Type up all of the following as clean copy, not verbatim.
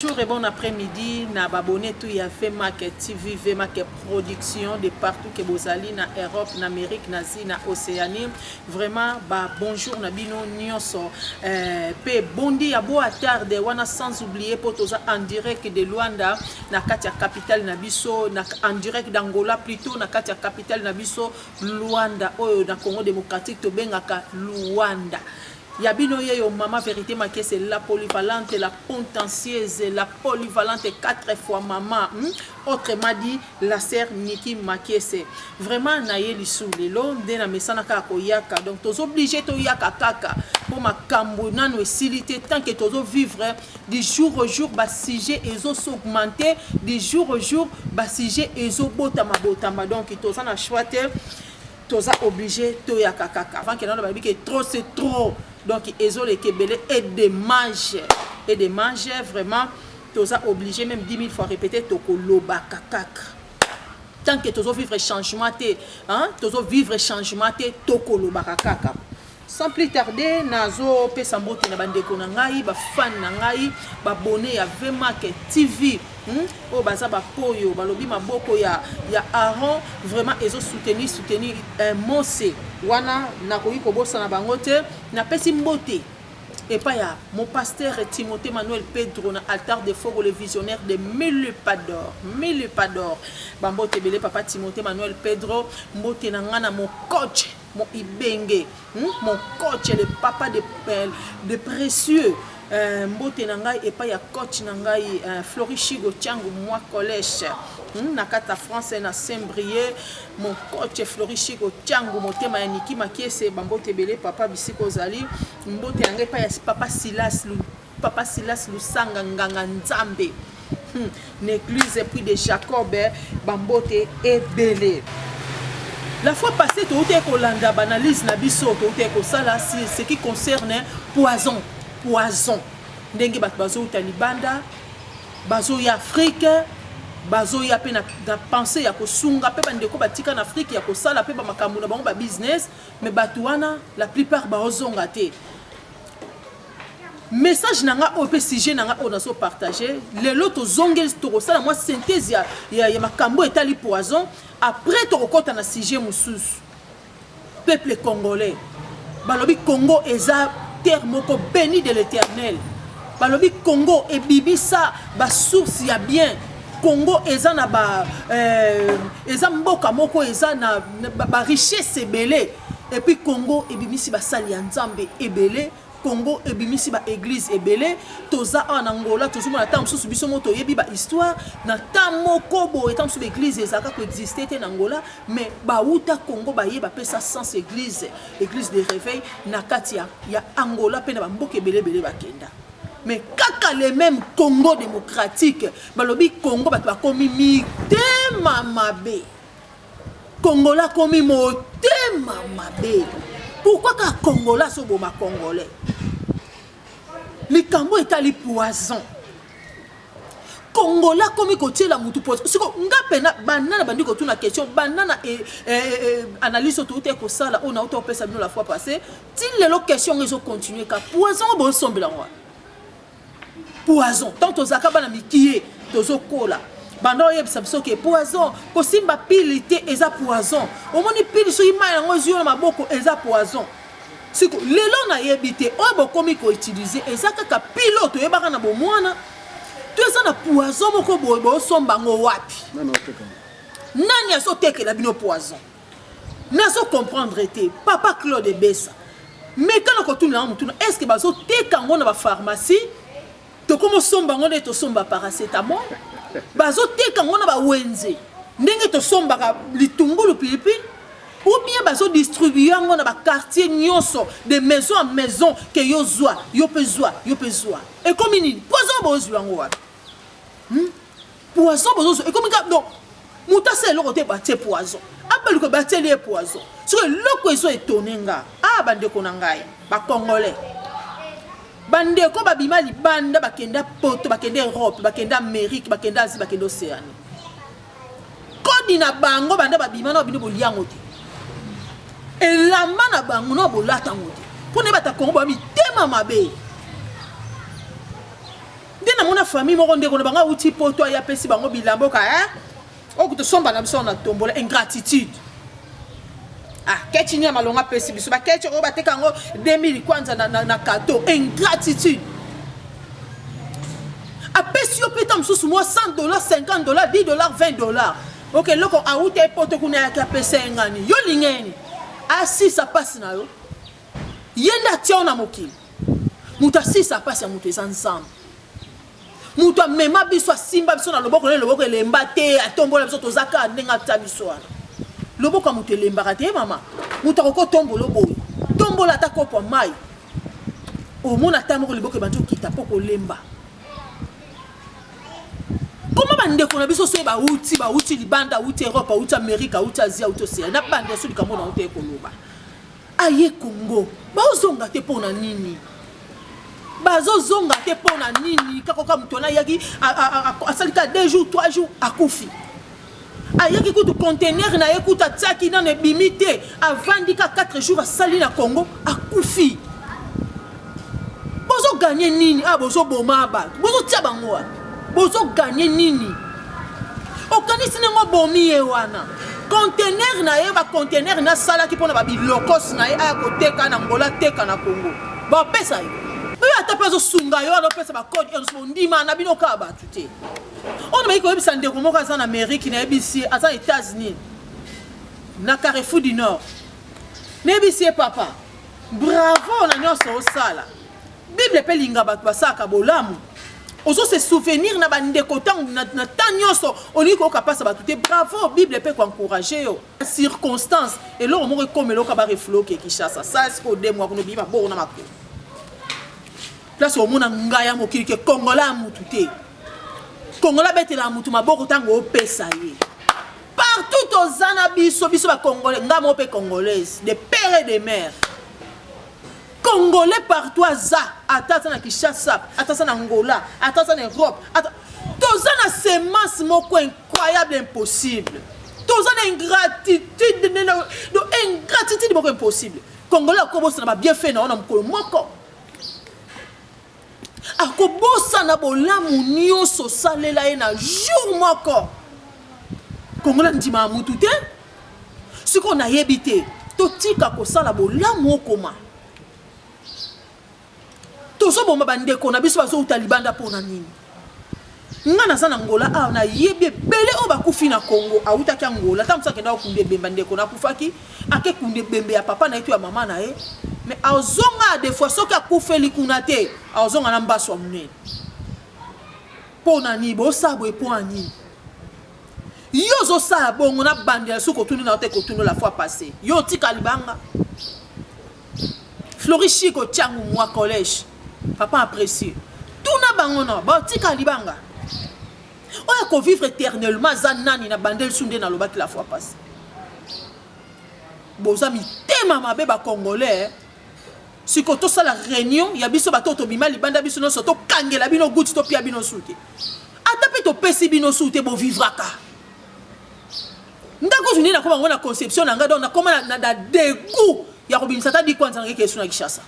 Bonjour et bon après-midi, na abonné tout y a fait market TV, fait market production de partout que vous allez na Europe, na Amérique, na Asie, na Océanie. Vraiment, bah bonjour na bino nyonso. Pe bondi ya bo tarde wana sans oublier potoza en direct de Luanda na katia capitale na biso, na en direct d'Angola plutôt na katia capitale na biso Luanda oyo na Congo démocratique to bengaka Luanda. Yabino yo maman vérité maké c'est la polyvalente, la contentieuse, la polyvalente 4 fois maman. Autrement dit la sœur Niki maké c'est vraiment naye lisou lelo nde na mesana ka koyaka donc tozo obligé to yaka kaka pour ma kambo nano silité tant que tozo vivre du jour au jour ba sujet ezo s'augmenter du jour au jour ba sujet ezo botama donc toza na choix toza obligé to yaka kaka avant que na ba bi que trop c'est trop. Donc, ils ont les Kébélés et des mages. Et des mages, vraiment, tu as obligé, même 10 000 fois répéter, tu as kakak. Tant que tu as vivre changement, tu as vivre changement, tu as kakak. Sans plus tarder, nazo pe sambote na bandeko na ngai, ba fan na ngai, ba abonné ya VMAK TV. Oh baza ba poyo, ba lobi maboko ya Aaron, vraiment ils ont soutenu Mose. Wana na koyi ko bossa na bango te, na pesi mbote. Et pas ya mon pasteur Timothée Manuel Pedro na altar de fogo le visionnaire de Mille Pador. Bambote belé papa Timothée Manuel Pedro, mbote na ngana mon coach, mon ibenge, mon coach le papa de précieux. Mbote na ngai et pas ya coach na ngai Florichigo Tiango moi collège na kata France na Saint-Brieuc mon coach Florichigo Tiango motema ya Niki Makiese bambote belé papa bisiko zali mbote na ngai pas ya papa Silas Lusanga nganga nzambe l'église puis de Jacob bambote et belé. La fois passée tu as kolanda banalise na biso tu as kosala ce qui concerne poison ndenge bato bazo uta libanda bazo ya Afrique bazo ya pe na penser ya kosunga pe bandeko batika na Afrique ya kosala pe ba makambo na bango ba business mais bato wana la plupart bazonga te message nanga o pe sujet nanga o na so partager lelo to zongel to kosala moi synthèse ya makambo etali poison après to kokota na sujet mususu peuple congolais balobi Congo eza terre moko béni de l'Éternel. Balobi Congo et bibisa ba source ya bien. Congo eza na ba eza mboka moko eza na ba richesse ebele. Et puis Congo et bimisi ba sali ya nzambe ebele. Congo et bimisi ba église ebele. Toza en Angola tozo na tam susu biso moto yebi ba histoire na tam moko bo etam su l'église ezaka ko exister te na Angola mais ba uta Congo ba yeba pesa sans église de réveil na katia ya Angola pe na ba mboka ebele ba kenda mais kaka les mêmes Congo démocratique balobi Congo ba komi mitema mabe Congola komi motema mabe. Pourquoi ka Congola so boma congolais likambo etali poison Congola komi kotiela mutu poison siko ngapena banana bandi ko tuna question banana analyse tout est ko sala on a auto pesa bino la fois passée ti lelo question ils ont continué ka poison bo sombela ngwa poison tant ozaka bana mikie tozo kola bando yebisa biso ke poison ko simba pilité eza poison omoni pili so ima yango zio na maboko eza poison siko lelo na yebité o bokomi ko utiliser eza kaka pilote yebaka na bomwana to eza na poison moko bo somba ngo wapi nani aso tekela bino poison naso comprendre te papa Claude Bessa mais quand ko tuna mutuna est-ce que bazo teka ngo na ba pharmacie to komo somba ngo ne to somba paracétamol bazo teka ngo na ba wenze ndenge to somba ka litungulu pilipili ou bien bazo distribuer ngo na ba quartier nyonso de maison en maison que yo pezwa et comme ini poison bozo ngo wa poison bozo et comme donc muta c'est le côté ba poison appelle ko ba les poison sur le ko eso etonenga bande ko na ngai ba congolais bandeko babima libanda bakenda poto bakenda Europe bakenda Amérique bakenda Asie bakenda Océanie kodi na bango banda babima na bino boliango te elamba na bango na bolata ngote pone bata Congo ba mitema mabe na mona famille moko ndeko na banga uti poto ya pesi bango bilambo ka okuto somba na biso na tombola ingratitude. Ah, ketchi nya malonga pesi biso ba ketchi o bateka ngo 2000 kwanza na kato ingratitude. Apesi yo peta msusu mo $100, $50, $10, $20. OK, loko a ute poto kuna ya pesa ngani. Yo lingeni. Asi sa passe na yo. Yenda tia na mokili. Muta si sa passe ya mutu ensemble. Mutu mema biso simba biso na loboko elemba te atombola biso tozaka ndenga ta biso wana. Loboko mutu elemba te mama. Mutu ko tombolo boy. Tombola ta kopo mai. O mona ta moko liboko bantu kita poko lemba. Comment bandeko na biso so ba uti libanda uti Europe uti Amerika uti Asia uti Océanie na bande so likambo na uti ekoloba. Aye Congo. Ba ozonga te pona nini? Bazozonga te pona nini kakoka mutona yaki asalika 2 jours 3 jours akufi ayaki kutu conteneur na yekuta tsaki na bimite avandika 4 jours asali na Congo akufi bozo gagner nini bozo boma ba bozo tia bango bozo gagner nini okanisi ngo bomi e wana conteneur na ye ba conteneur na sala ki pona ba bilokos na ye akoteka na Angola teka na Congo ba pesa yo. Mais ata peso sunga yo alo pesa ba code en ndima na bino ka ba tuté. On me ko ebisa ndeko moko en Amérique na ebisi asa États-Unis. Na Carrefour du Nord. Na ebisi papa. Bravo na nyonso osala. Bible pe linga ba basaka bolamu. Ozo se souvenir na ba ndeko tang na nyonso oliko ka pasa ba tuté. Bravo Bible pe ko encourager yo. Circonstance et là on mo comme lo ka ba refloquer Kinshasa. Ça est-ce que des mois ko bima bo na mako. Place au monde ngaya mokili ke Congola mutu te. Congola betela mutu maboko tango pesa ye. Partout aux zana biso ba congolais ngamo pe congolaise de père et de mère. Congolais partout za atata na Kinshasa, atata na Angola, atata na Europe. Tozana semence moko incroyable impossible. Tozana ingratitude no ingratitude moko impossible. Congolais ko bosa na bien fait na mokolo moko. Akobosa na bolamu nyonso salela ye na jour moko. Kongola ndima mutu te. Siko na yebite totika ko sala bolamu okoma. Tozo bomba bandeko na biso bazo utalibanda pona nini. Ngana sana Angola na yebie bele o bakufi na Congo autaki Angola tamsa kenda okunde bemba ndeko na kufaki ake kunde bembe ya papa na yetu ya mama na ye. Mais azonga des fois soki akufeli kuna te azonga na mbaso munene pona ni bo sabo e pona ni yo zo sa bongo na bande soko tuni na te ko tuni la fois passée yo tika libanga Florichi ko tiangu moi collège papa apprécié tout na bango na ba tika libanga oya ko vivre éternellement zanani na bande sunde na lobaki la fois passée bozami tema mabe ba congolais. Si ko to sala réunion ya biso bato to bima libanda biso no soto kangela bino guti to pia bino soute ata pe to pesi bino soute bo vivraka ndako juni na koma ngona conception na ngado na koma na da dégoût ya ko binisa ta di kwanza ngeke suna Kinshasa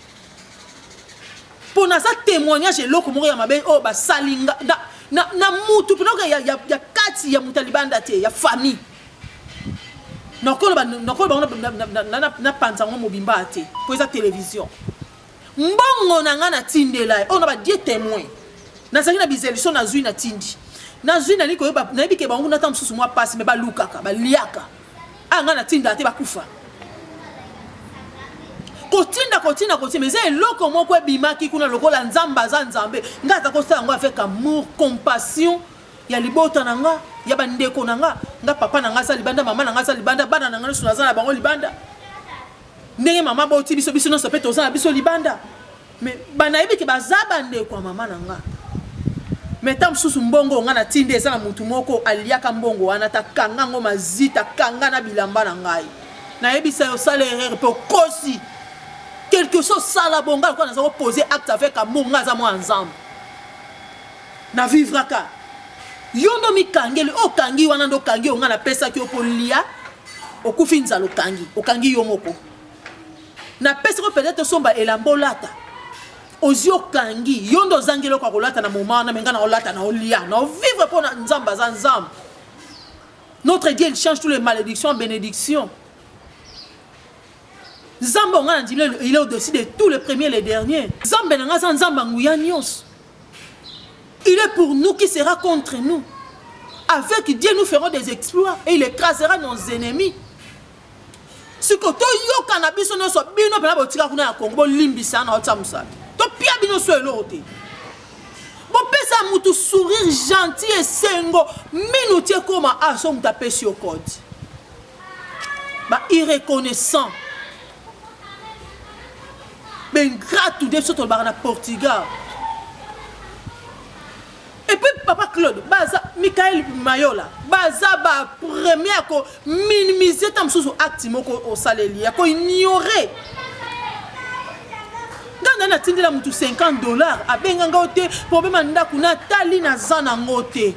pour na sa témoignage loko moko ya mabe o ba salinga na mutu pinoka ya kati ya mutalibanda te ya famille nakolo na panza ngo mobimba te po eza télévision mbongo na nga na tindela on ba die témoin na sangi na bizelison na zui na tindi na zui na liko yeba na yebike bango na tam susu mwa passe me ba lukaka ba liaka nga na tinda te ba kufa kotinda mais c'est loko moko ebimaki kuna lokola nzamba za nzambe ngata ko sa ngo avec amour compassion ya libota na nga ya bandeko na nga papa na nga sa libanda mama na nga sa libanda bana na nga suna za na bango libanda ndenge mama ba oti biso no sope to za na biso libanda mais bana yebiki bazaba ndeko mama na nga mais tam susu mbongo nga na tinde eza na mutu moko aliaka mbongo wana ta kanga ngo mazita kanga na bilamba na ngai na yebisa yo sala erreur pe kosi quelque chose sala bonga ko na za poser acte avec amour nga za mo ensemble na vivre ka yondo mi kangeli o kangi wana ndo kangi onga na pesa ki opolia okufinza lo kangi o kangi yo moko na pesa ko peut-être somba elambolata ozio kangi yondo zangelo kwa kolata na moment na menga na olata na olia na vivre pour nzamba za nzamba. Notre Dieu il change toutes les malédictions en bénédictions. Nzamba ngana ndile il est au-dessus de tous les premiers et les derniers. Nzamba na ngasa nzamba nguya nyos. Il est pour nous qui sera contre nous. Avec Dieu nous ferons des exploits et il écrasera nos ennemis. Si ko to yo cannabis no so bino pena botika kuna ya Congo limbisa na otsamusa. To pia bino so elote. Bon pesa mutu sourire gentil et sengo minutie comme a son taper sur code. Ba irreconnaissant. Ben gratu de soto barana Portugal. Et puis papa Claude, baza Michael Mayola, baza ba premier ko minimiser tam sous acte moko au salaire, ko ignorer. Dans na tindela mutu $50 abenga ngote problème ndako na tali na zana ngote.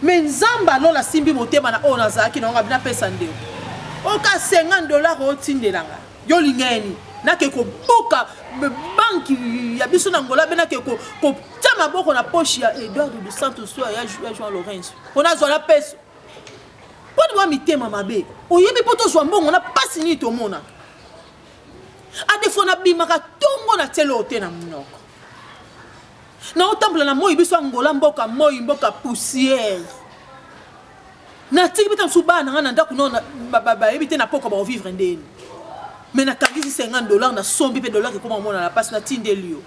Mais nzamba lola simbi motema na ona zaki na ngabina pesa ndeo. Oka $50 o tindelanga. Yo lingeni na ke ko boka banki ya biso na ngola bena ke ko tama boko na poche ya Eduardo dos Santos so ya João Lourenço. On a zo la pesa. Poni wa mitema mabe. Oyebi poto zo mbongo na pasi ni to mona. A defo na bimaka tongo na telo ote na mnoko. Na otamble na moi biso ngola mboka moi mboka poussière. Na tiki bita msuba na ngana ndaku no ba ebite na poko ba vivre ndeni. Mais na kangisi $50 na sombi pe dollar ke koma mona la passe na tindelio.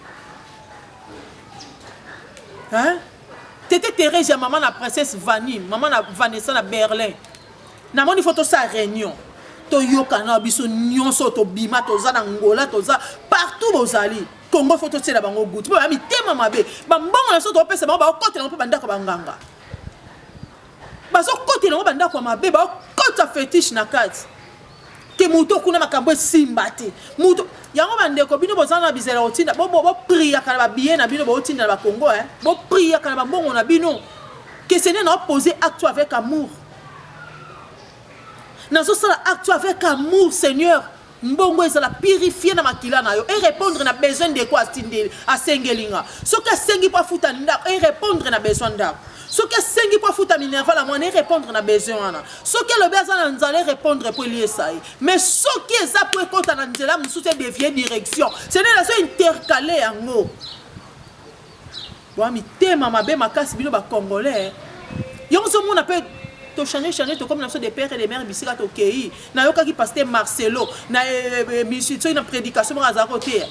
Hein? Tete Thérèse ya maman na princesse Vanille, maman na Vanessa na Berlin. Na moni photo sa réunion. To yoka na biso nyonso to bima to za na ngola to za partout bozali. Congo photo tsela bango guti. Ba mi tema mabe. Ba mbongo na so to pesa ba okotela mo pe bandako banganga. Ba so kotela mo bandako mabe ba okota fétiche na kati. Que muto kuna makambo simbate muto yango bandeko bino bozana bizela otinda bo priya kana ba bien na bino bo otinda ba Congo bo priya kana ba bongo na bino que ce n'est pas poser acte avec amour na so sala acte avec amour Seigneur mbongo ezala purifier na makila na yo et répondre na besoin de quoi stindeli asengelinga so ka sengi pa futa nda et répondre na besoin nda ce que sengi pour foutre minerva la moine répondre na besoin na ce que le besoin nzale répondre pour lier ça mais ce qui est ça pour compte na nzela mususu dévier direction c'est la so intercalé yango wa mi tema mabe makasi bino ba congolais yongo so mon appelle to changer to comme l'absence des pères et des mères bisika to kei na yoka ki pasteur Marcelo na misito na prédication za côté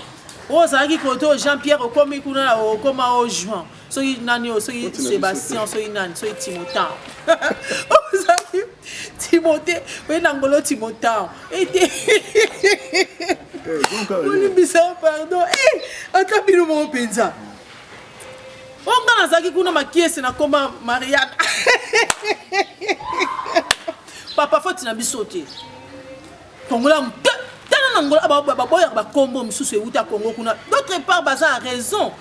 o zaki koto Jean-Pierre okomi kuna okoma o Juan soki nani o soki Sébastien soki nani soki Timothée o zaki Timothée we nangolo Timothée ete on bisa pardon atabino mo penza on na zaki kuna makiese na koma Marianne papa foti na bisote kongola Angola ba boya ba kombo misusu euta Congo kuna d'autre part baza a raison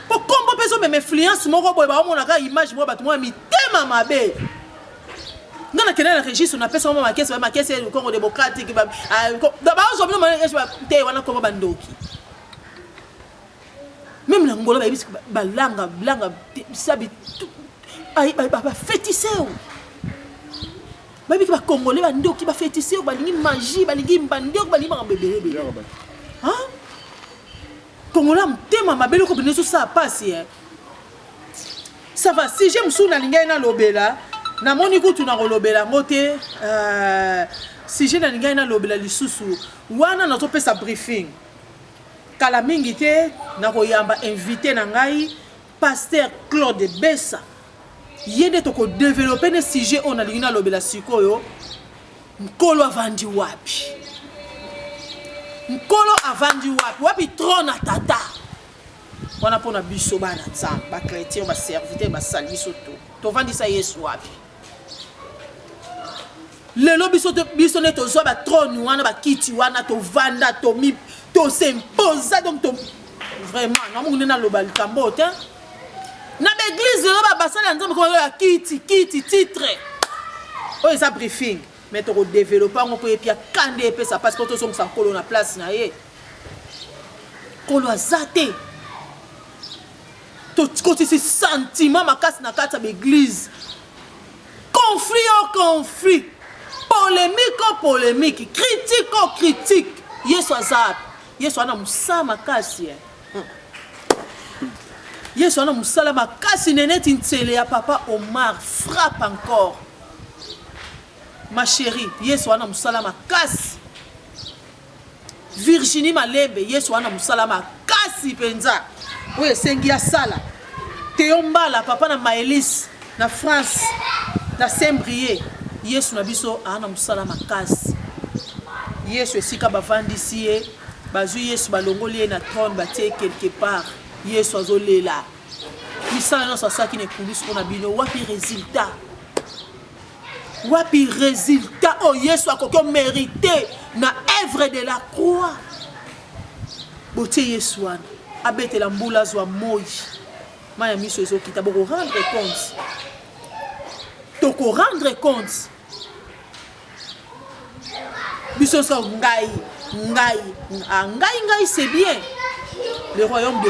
pour kombo peso même influence moko boya ba mona ka image mo batu mo mi tema mabe ngana kena na registre na pesa mo makese du Congo démocratique ba ba zo bino ma te wana Congo bandoki même na Angola ba biso ba langa sabi ay ba féticheur babi ki ba congolais ba ndoki ba féticheur ba lingi magie ba lingi mbande ba lingi bébé hein congolais mtema mabelo ko bino ça passe ça va si j'aime sou na linga na lobela na moni kutu na lobela ngote si j'ai na linga na lobela lisusu wana na to pesa briefing kala mingi te na koyamba invité na ngai pasteur Claude Bessa yende to ko développer ne sujet on a lingina lobela sikoyo nkolo avandi wapi nkolo avandi wapi trône tata wana pona biso bana nzamba ba chrétien ba serviteur ba saliso to vandi sa Yesu wapi lelo biso ne to zo ba trône wana ba kiti wana to vanda to mi to s'imposer donc to vraiment na mungu na lobali kambote na l'église là ba basala nzambe ko ya kiti titre o eza briefing mais to ko développer ngo ko epia kande epesa parce que to so sa kolo na place na ye kolo azate côté ces sentiments ma casse na kata l'église conflit polémique critique Yesu azap Yesu ana musala makasi Yesu ana musala makasi neneti ntele ya papa Omar frappe encore ma chérie Yesu ana musala makasi Virginie Malembe Yesu ana musala makasi penza oye sengi ya sala Teombala papa na Maëlys na France na Saint-Brieuc Yesu na biso ana musala makasi Yesu esika bavandisi ye bazui Yesu balongoli ye na trône batie quelque part Yesu azolela misala nyonso asaki na ekulusu mpona bino wapi résultat oh Yesu akoki mérité na œuvre de la croix botie Yesu wana abetela mbula azwa moi maya miso ezokita boko rendre compte biso so ngai c'est bien le royaume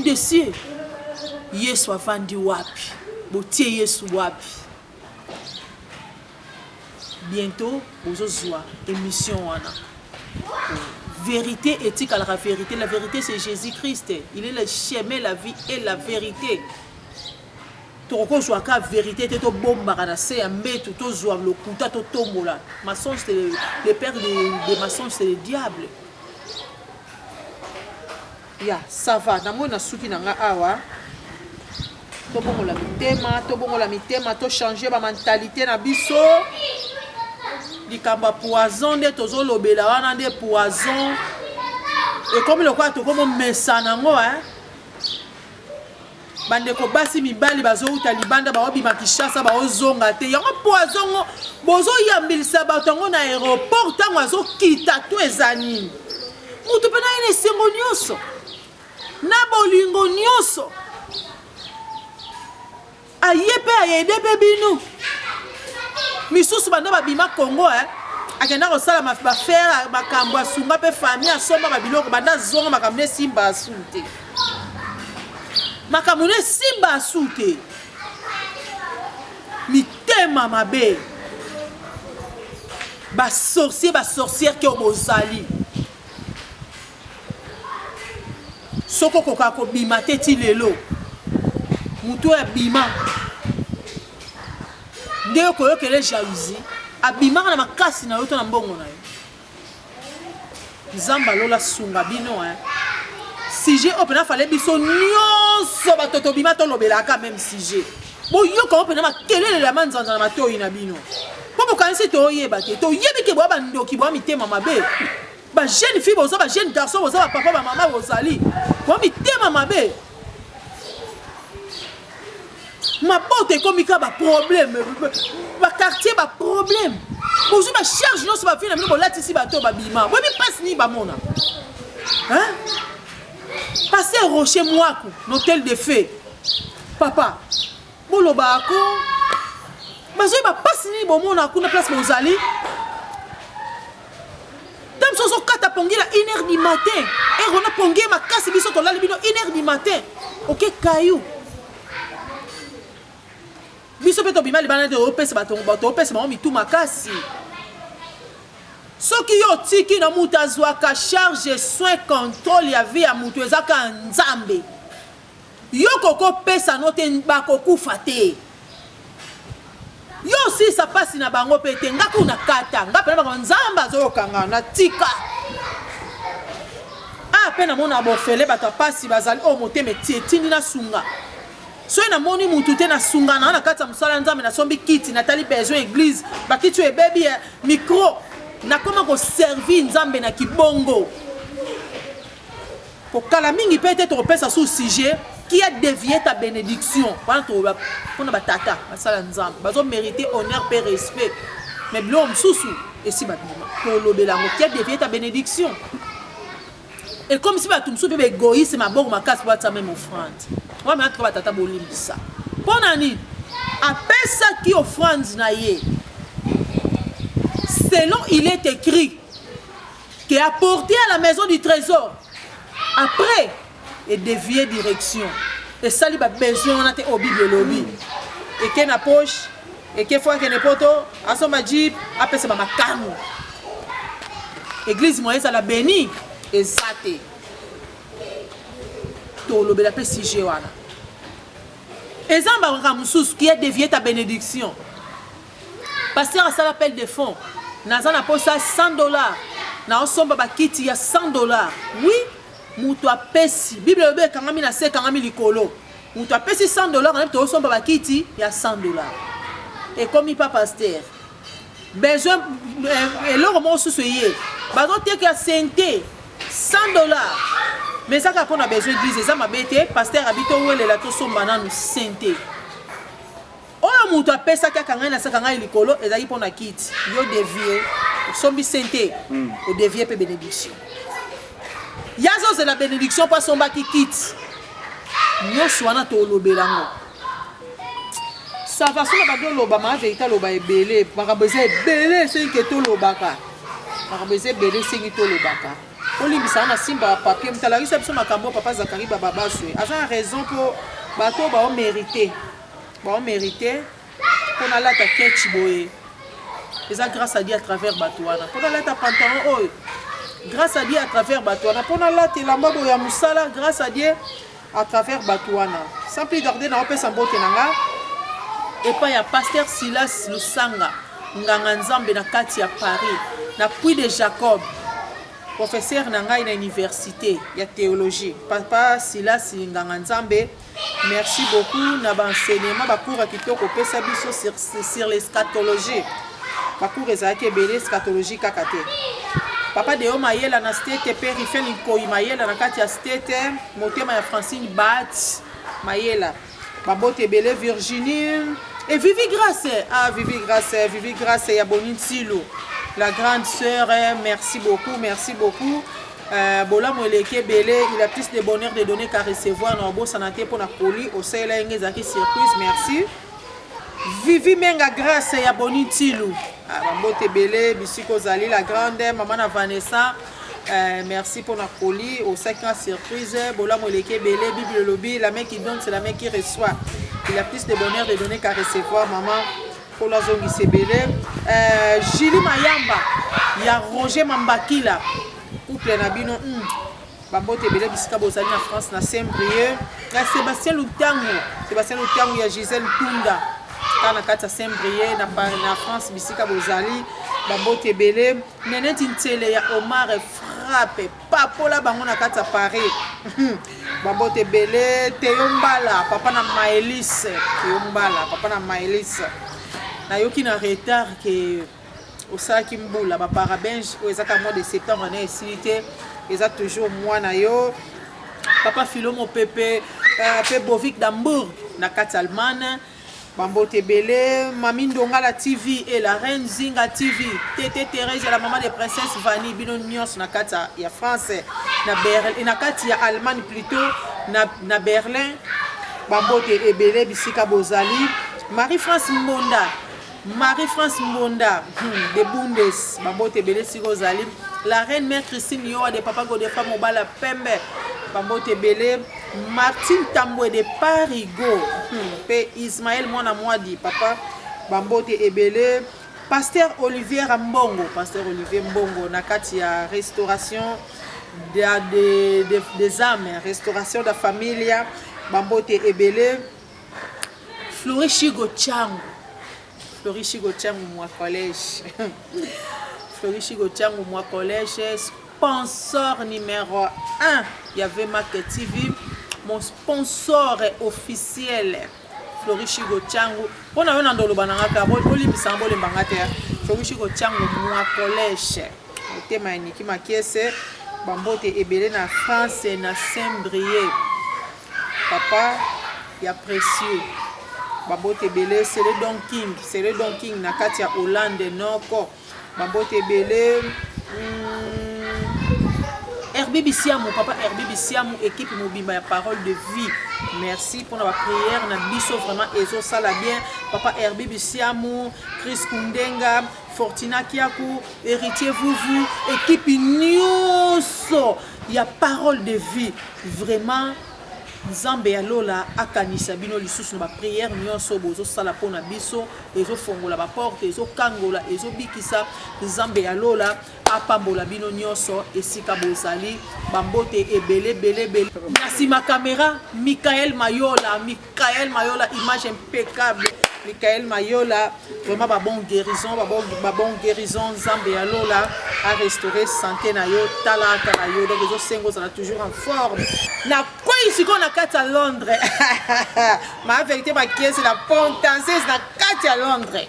des cieux Yesu avandi wapi botie Yesu wapi bientôt bozozwa émission wana vérité éthique à la vérité c'est Jésus-Christ il est le chemin la vie et la vérité toko zwa ka vérité te to bombaka na se ya mbeto to zwa lokuta to tombola mensonge c'est le père des mensonges c'est le diable ya ça va na mona suki na nga awa to bongola mitema to changer ba mentalité na biso likamba poison de tozo lobela wana de poison et comme le quoi to comme mesana ngo bandeko basi mibali bazouta libanda baobima Kinshasa baozonga te yango poison bozo yambilisa bato ngo na aéroport tango azokita to ezanini mutu pena ine sengo nyonso na bolingo nyonso ayepe ayede pe bino misusu banda babima Congo akenda kosala bafere makambo asunga pe famille asomba babiloko banda zonga makambo ne simba asunte makamune simba asute mitema mabe sorcière ke obozali soko koka ko bima teti lelo mutu ya bima ndeko koyokele jalousie abima na makasi na yoto na mbongo na yo Nzamba lola sunga bino sujet opena fallait biso nyonso batoto bima to lobelaka même sujet bo yoko opena makelele la manzanza na matoyi na bino po bokanisi to yeba te to yebi ke bo bandoki bo mitema mabe ba jeune fille boza ba jeune garçon boza ba papa ba maman bozali bo mitema mabe ma porte komika ba problème ba quartier ba problème bozu ba charge non so ba fille na bino bolatisi bato ba bima bo mi passe ni ba mona Passez Rocher Mouakou, l'hôtel de fées. Papa, Bolobako, mais je ne vais pas passer bon mon à la place Mozali. Tam soso kata pongi la 1h du matin. Et on a pongi ma casse biso to la libino 1h du matin. OK caillou. Biso peto bima libana de opese batongo bato opese ma mi tout ma casse. Ce qui yo tiki na mutu azwaka charge soin contrôle ya vie ya mutu ezaka nzambe yo koko pesa note bakokufa te yo si ça passe na bango pete ngako na kata ngapela bango nzambe azokanga na tika pena mona bofele bato pasi bazali o moteme tietini na sunga so na moni mutu te na sunga na kata musala nzambe na sombi kiti na tali besoin église bakiti e baby micro na comment ko servir nzambe na kibongo pour kala mingi peut-être repesa sous sujet qui a dévié ta bénédiction pour na tata basala nzambe bazo mériter honneur et respect mais l'homme sousou et si batuma pour lobela mo qui a dévié ta bénédiction et comme si batum sou be égoïste ma bongo makasi pour ta même offrande moi mais entre tata bolimbisa ponani apesa qui offrande na ye selon il est écrit qui est apporté à la maison du trésor après et dévier direction et ça il a besoin on a été au bible lobby et que na poche et que fois que ne poto à son majib après c'est ma kamu église moyenne ça la béni et ça té to lobby la pe si wana et ça ba mususu qui a dévié ta bénédiction pasteur ça l'appel de fonds naza na poche $100 na osomba ba kiti ya $100 oui mutu apesi bible lobe kangami na se kangami likolo mutu apesi $100 na to osomba ba kiti ya $100 et comme il pas pasteur besoin et le roman sous yé bazo te ka sente $100 mais ça quand on a besoin d'église ça m'a bêté pasteur habito wele la to somba na nous sente oyo mutu apesa ka kangami na se kangami likolo ezali pona kiti yo dévier sombi sente au dévier pe bénédiction yazo c'est la bénédiction pas somba qui quitte nyonso wana to lobelango ça va sur la bado loba ma vérité loba ebele makabeze ebele c'est que to lobaka makabeze ebele c'est que to lobaka olimbisa na simba papier mtalagisa biso makambo papa Zakari baba baswe asa raison pour bato ba mériter pour na la ta ketchi boye et ça grâce à Dieu à travers Batouana. Pour la ta pantalon, oh, grâce à Dieu à travers Batouana. Pour la ta lamba boya musala, grâce à Dieu à travers Batouana. Sans plus tarder, na opé sambo tenanga. Et pas ya pasteur Silas Lusanga, nganga nzambe na kati ya Paris, na Puy de Jacob, professeur nanga na université ya théologie. Papa Silas nganga nzambe, merci beaucoup na ba enseignement ba cours kitoko pesa biso sur l'eschatologie. Parcours ezaki ebele scatologie kaka te papa de mayela na state périphérie nikoyi mayela na kati ya state motema ya Francine Bat mayela babote ebele Virginie et Vivi Grâce ya Bonintilo la grande sœur merci beaucoup bola moleke ebele il a plus de bonheur de donner qu'à recevoir na bo santé pour na poli au sela ngezaki surprise merci Vivi Menga Grâce ya Bonitilu. Bambote Belé, Bisiko Zali, la grande, maman na Vanessa. Merci pour la colis. Au 5 ans surprise. Bola Moleke Belé, Bible Lobby. La main qui donne, c'est la main qui reçoit. Il a plus de bonheur de donner qu'à recevoir, maman. Pour la zone qui Belé. Julie Mayamba. Il y a Roger Mambakila. Couple Nabino. Bambote Belé, Bisika Bozali na France, na Saint-Brieuc. Il y a Sébastien Lutango. Il y a Gisèle Tunda. Na kati ya Saint-Brieuc na France bisika bozali bambote ebele nene tintele ya Omar frappe papola bango na kati ya Paris bambote ebele teyombala papa na Maëlys papa na Maëlys na yoki na retard ke osalaki mbula ba parabenge o ezaka mois de septembre na esilite eza toujours mois na yo papa Philomo Pepe pe Bovic d'Hambourg na kati Allemagne Bambote Belé, Mami Ndongala TV et la Reine Zinga TV. Tété Thérèse, la maman des princesses Vanny, Bino Nyos, na kata ya France, na Berlin, et na kata ya Allemagne plutôt, na Berlin. Bambote Ebele, Bisika Bozali. Marie-France Mbonda, de Bundes, Bambote Ebele, Sigozali. La Reine Mère Christine Yoa, de Papa Godefa Mobala Pembe. Bambote Belé, Martine Tamboué de Parigo, P. Ismaël Mouanamouadi, papa Bambote Ebele, Pasteur Olivier Mbongo, Nakati ya restauration des âmes, restauration de la famille, Bambote Ebele, Florichigo Tchango, moi collège, Florichigo Tchango, moi collège, sponsor numéro 1, il y avait Market TV, mon sponsor officiel, Florichigo Tchango. On a un andolo bananga, Oli Bisambo le Bangater, Florichigo Tchango, moi collège. Le thème est qui m'a caissé, Bambote Ebele na France et na Saint-Brieuc. Papa, il y a précieux. Bambote Ebele, c'est le Don King, na Katia Hollande, Noko. Bambote Ebele. Herbi Bissiamou, papa Herbi Bissiamou, équipe Mobimba, parole de vie. Merci pour la prière. Na biso vraiment ezo sala bien. Papa Herbi Bissiamou, Chris Kundenga, Fortina Kiakou, Héritier Vouvou, équipe Nyonso. il y a parole de vie vraiment. Nzambe ya lola akanisa bino lisusu na ba prière nyonso bozo sala pona biso ezo fongola ba porte ezo kangola ezo bikisa Nzambe ya lola apambola bino nyonso esika bozali bambote ebele bele na sima caméra Michael Mayola image impeccable Michael Mayola vraiment ba bon guérison Nzambe ya lola a restaurer santé na yo tala yo donc ezo sengo ça toujours en forme na quoi ici qu'on a kati à Londres ma vérité ma pièce la pontanceuse na kati à Londres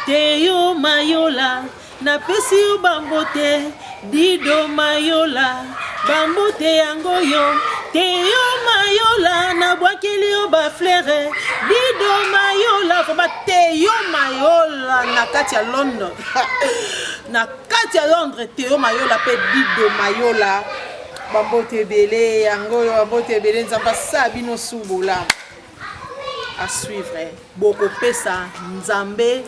Teyo Mayola na pesi yo bambote Dido Mayola bambote yango yo Teyo Mayola na bwakeli yo ba fleur Dido Mayola ko ba Teyo Mayola na kati à Londres na kati à Londres Teyo Mayola pe Dido Mayola bambote belé yango yo bambote belé nzamba sabino subola à suivre boko pesa nzambe